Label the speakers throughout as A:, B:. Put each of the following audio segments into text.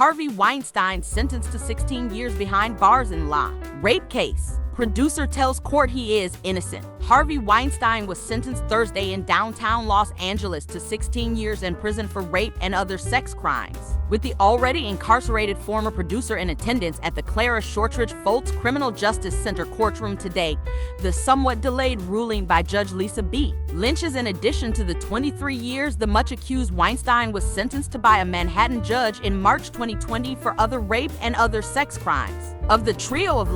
A: Harvey Weinstein sentenced to 16 years behind bars in La rape case. Producer tells court he is innocent. Harvey Weinstein was sentenced Thursday in downtown Los Angeles to 16 years in prison for rape and other sex crimes. With the already incarcerated former producer in attendance at the Clara Shortridge Foltz Criminal Justice Center courtroom today, the somewhat delayed ruling by Judge Lisa B. Lynch is in addition to the 23 years the much-accused Weinstein was sentenced to by a Manhattan judge in March 2020 for other rape and other sex crimes. Of the trio of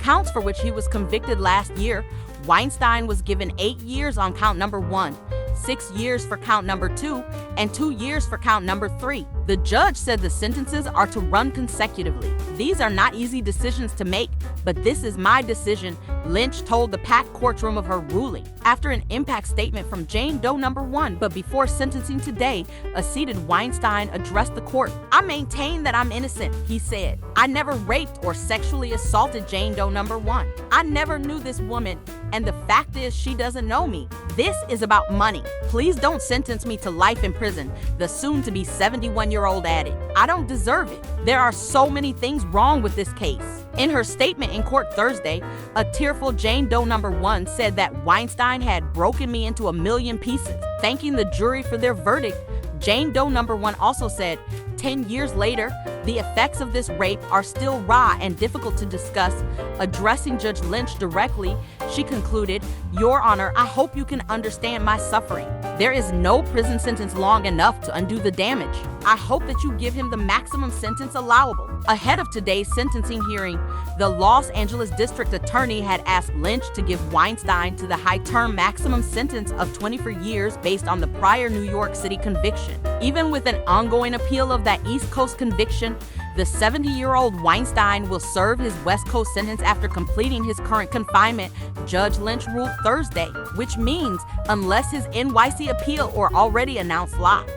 A: counts for which he was convicted last year, Weinstein was given 8 years on count number 1, 6 years for count number 2, and 2 years for count number 3. The judge said the sentences are to run consecutively. These are not easy decisions to make, but this is my decision, Lynch told the packed courtroom of her ruling. After an impact statement from Jane Doe number 1, but before sentencing today, a seated Weinstein addressed the court. "I maintain that I'm innocent," he said. "I never raped or sexually assaulted Jane Doe number 1. I never knew this woman, and the fact is she doesn't know me. This is about money. Please don't sentence me to life in prison," the soon-to-be 71-year-old added. "I don't deserve it. There are so many things wrong with this case." In her statement in court Thursday, a tearful Jane Doe number 1 said that Weinstein had broken me into a million pieces. Thanking the jury for their verdict, Jane Doe number 1 also said, 10 years later, the effects of this rape are still raw and difficult to discuss. Addressing Judge Lynch directly, she concluded, "Your Honor, I hope you can understand my suffering. There is no prison sentence long enough to undo the damage. I hope that you give him the maximum sentence allowable." Ahead of today's sentencing hearing, the Los Angeles District Attorney had asked Lynch to give Weinstein to the high-term maximum sentence of 24 years based on the prior New York City conviction. Even with an ongoing appeal of that East Coast conviction, the 70-year-old Weinstein will serve his West Coast sentence after completing his current confinement, Judge Lynch ruled Thursday, which means unless his NYC appeal or already announced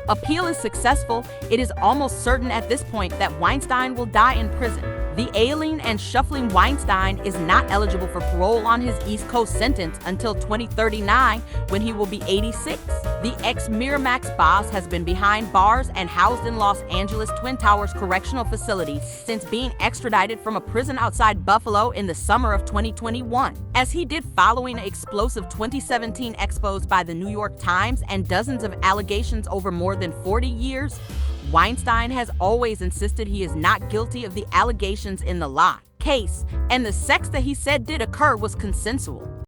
A: appeal is successful, it is almost certain at this point that Weinstein will die in prison. The ailing and shuffling Weinstein is not eligible for parole on his East Coast sentence until 2039, when he will be 86. The ex-Miramax boss has been behind bars and housed in Los Angeles Twin Towers Correctional Facility since being extradited from a prison outside Buffalo in the summer of 2021, as he did following an explosive 2017 expose by the New York Times and dozens of allegations over more than 40 years. Weinstein has always insisted he is not guilty of the allegations in the case, and the sex that he said did occur was consensual.